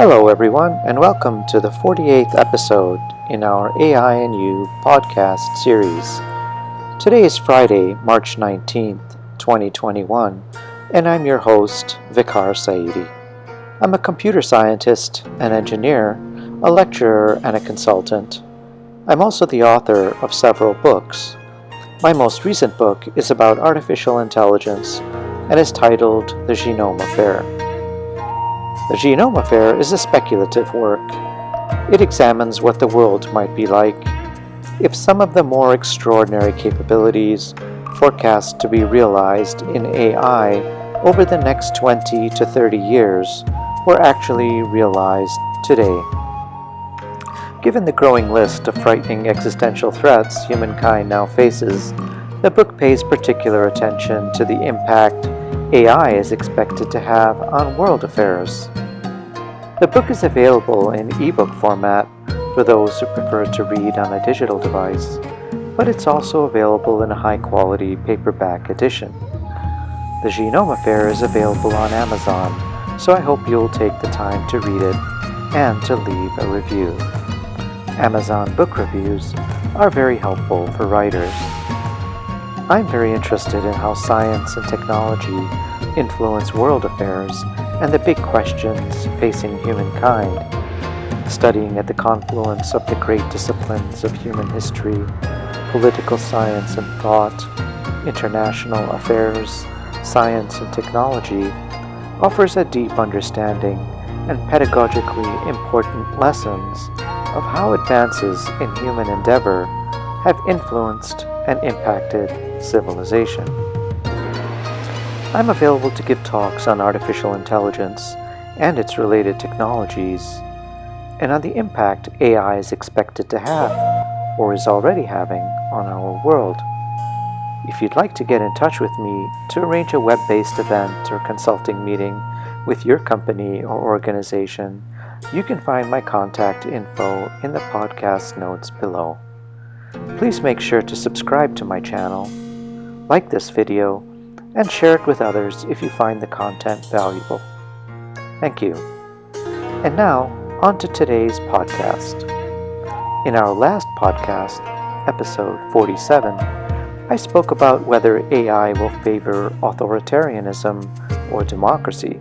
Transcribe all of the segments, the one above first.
Hello, everyone, and welcome to the 48th episode in our AI and You podcast series. Today is Friday, March 19th, 2021, and I'm your host, Vicar Saidi. I'm a computer scientist, an engineer, a lecturer, and a consultant. I'm also the author of several books. My most recent book is about artificial intelligence and is titled The Genome Affair. The Genome Affair is a speculative work. It examines what the world might be like if some of the more extraordinary capabilities forecast to be realized in AI over the next 20 to 30 years were actually realized today. Given the growing list of frightening existential threats humankind now faces, the book pays particular attention to the impact AI is expected to have on world affairs. The book is available in ebook format for those who prefer to read on a digital device, but it's also available in a high-quality paperback edition. The Genome Affair is available on Amazon, so I hope you'll take the time to read it and to leave a review. Amazon book reviews are very helpful for writers. I'm very interested in how science and technology influence world affairs and the big questions facing humankind, studying at the confluence of the great disciplines of human history, political science and thought, international affairs, science and technology, offers a deep understanding and pedagogically important lessons of how advances in human endeavor have influenced and impacted civilization. I'm available to give talks on artificial intelligence and its related technologies, and on the impact AI is expected to have, or is already having, on our world. If you'd like to get in touch with me to arrange a web-based event or consulting meeting with your company or organization, you can find my contact info in the podcast notes below. Please make sure to subscribe to my channel, like this video, and share it with others if you find the content valuable. Thank you. And now, on to today's podcast. In our last podcast, episode 47, I spoke about whether AI will favor authoritarianism or democracy.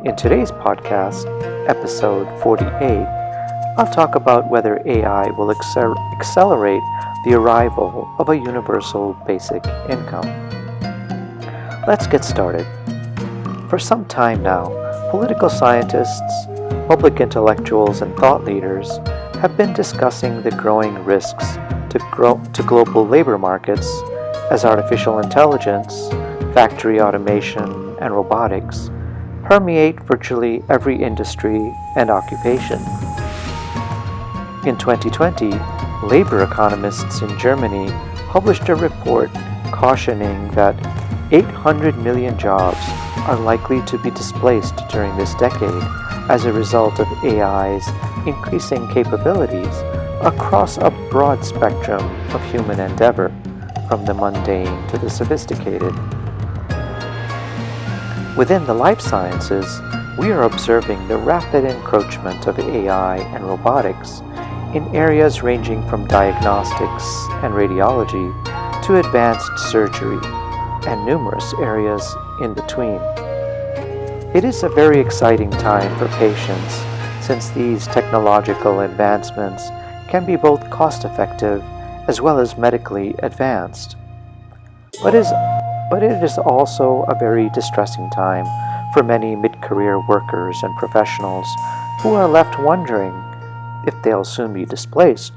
In today's podcast, episode 48, I'll talk about whether AI will accelerate the arrival of a universal basic income. Let's get started. For some time now, political scientists, public intellectuals, and thought leaders have been discussing the growing risks to global labor markets as artificial intelligence, factory automation, and robotics permeate virtually every industry and occupation. In 2020, labor economists in Germany published a report cautioning that 800 million jobs are likely to be displaced during this decade as a result of AI's increasing capabilities across a broad spectrum of human endeavor, from the mundane to the sophisticated. Within the life sciences, we are observing the rapid encroachment of AI and robotics in areas ranging from diagnostics and radiology to advanced surgery and numerous areas in between. It is a very exciting time for patients since these technological advancements can be both cost-effective as well as medically advanced. But it is also a very distressing time for many mid-career workers and professionals who are left wondering if they'll soon be displaced.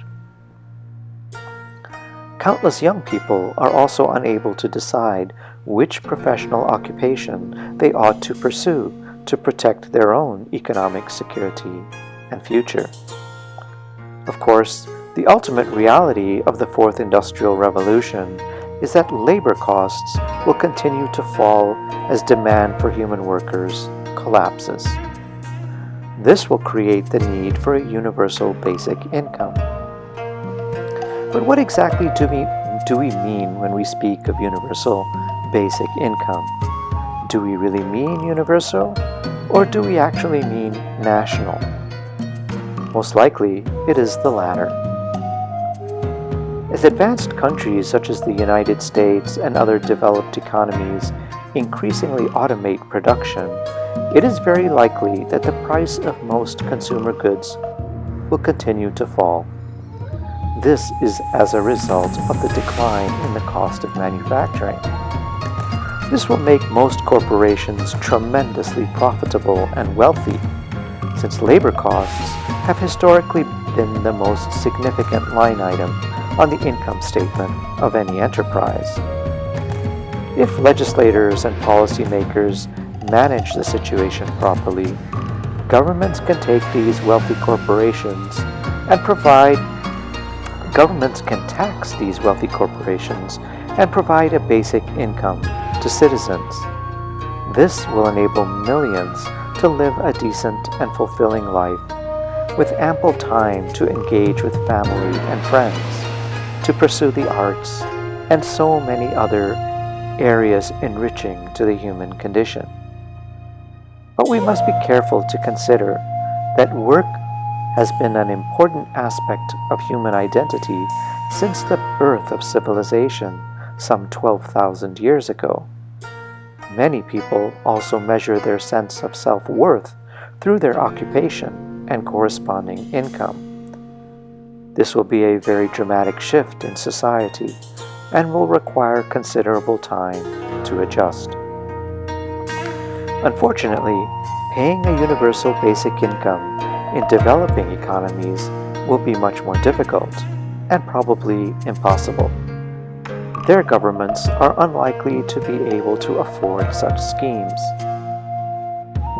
Countless young people are also unable to decide which professional occupation they ought to pursue to protect their own economic security and future. Of course, the ultimate reality of the Fourth Industrial Revolution is that labor costs will continue to fall as demand for human workers collapses. This will create the need for a universal basic income. But what exactly do we mean when we speak of universal basic income? Do we really mean universal, Or do we actually mean national? Most likely, it is the latter. As advanced countries such as the United States and other developed economies increasingly automate production, it is very likely that the price of most consumer goods will continue to fall. This is as a result of the decline in the cost of manufacturing. This will make most corporations tremendously profitable and wealthy, since labor costs have historically been the most significant line item on the income statement of any enterprise. If legislators and policymakers manage the situation properly, governments can take these wealthy corporations and tax these wealthy corporations and provide a basic income to citizens. This will enable millions to live a decent and fulfilling life, with ample time to engage with family and friends, to pursue the arts, and so many other areas enriching to the human condition. But we must be careful to consider that work has been an important aspect of human identity since the birth of civilization some 12,000 years ago. Many people also measure their sense of self-worth through their occupation and corresponding income. This will be a very dramatic shift in society and will require considerable time to adjust. Unfortunately, paying a universal basic income in developing economies will be much more difficult and probably impossible. Their governments are unlikely to be able to afford such schemes.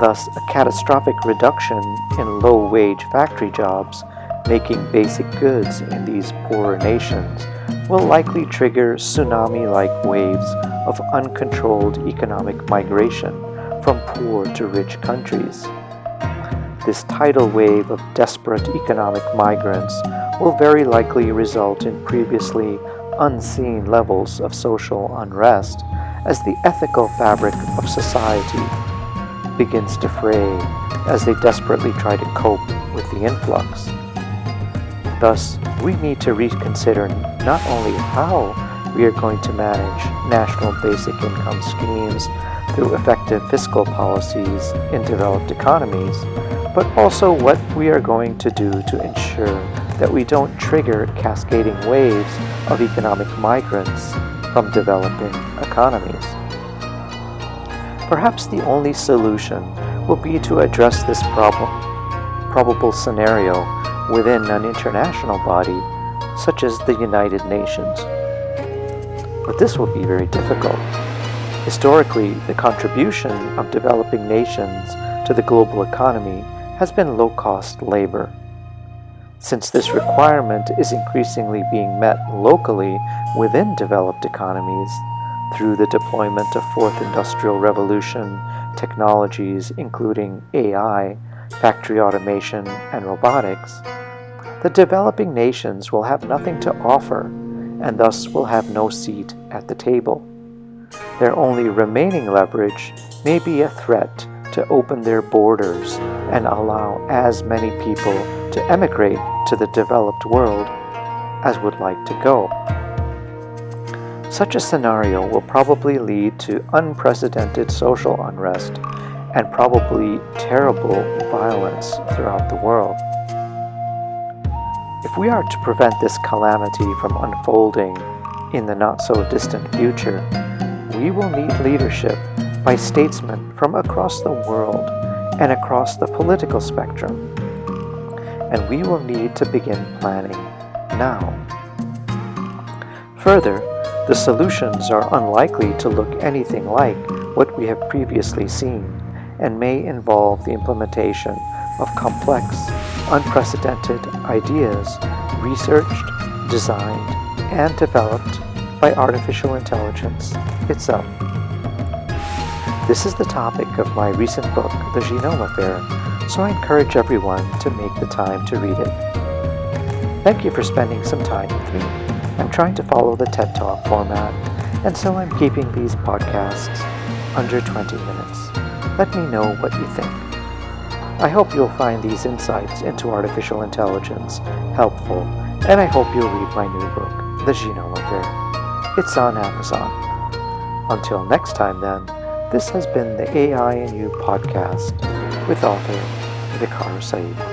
Thus, a catastrophic reduction in low-wage factory jobs making basic goods in these poorer nations will likely trigger tsunami-like waves of uncontrolled economic migration from poor to rich countries. This tidal wave of desperate economic migrants will very likely result in previously unseen levels of social unrest as the ethical fabric of society begins to fray as they desperately try to cope with the influx. Thus, we need to reconsider not only how we are going to manage national basic income schemes through effective fiscal policies in developed economies, but also what we are going to do to ensure that we don't trigger cascading waves of economic migrants from developing economies. Perhaps the only solution will be to address this probable scenario within an international body such as the United Nations. But this will be very difficult. Historically, the contribution of developing nations to the global economy has been low-cost labor. Since this requirement is increasingly being met locally within developed economies through the deployment of Fourth Industrial Revolution technologies including AI, factory automation, and robotics, the developing nations will have nothing to offer and thus will have no seat at the table. Their only remaining leverage may be a threat to open their borders and allow as many people to emigrate to the developed world as would like to go. Such a scenario will probably lead to unprecedented social unrest and probably terrible violence throughout the world. If we are to prevent this calamity from unfolding in the not-so-distant future, we will need leadership by statesmen from across the world and across the political spectrum. And we will need to begin planning now. Further, the solutions are unlikely to look anything like what we have previously seen and may involve the implementation of complex, unprecedented ideas researched, designed, and developed by artificial intelligence itself. This is the topic of my recent book, The Genome Affair, so I encourage everyone to make the time to read it. Thank you for spending some time with me. I'm trying to follow the TED Talk format, and so I'm keeping these podcasts under 20 minutes. Let me know what you think. I hope you'll find these insights into artificial intelligence helpful, and I hope you'll read my new book, The Genolinker. It's on Amazon. Until next time then, this has been the AI and You podcast with author Vikar Said.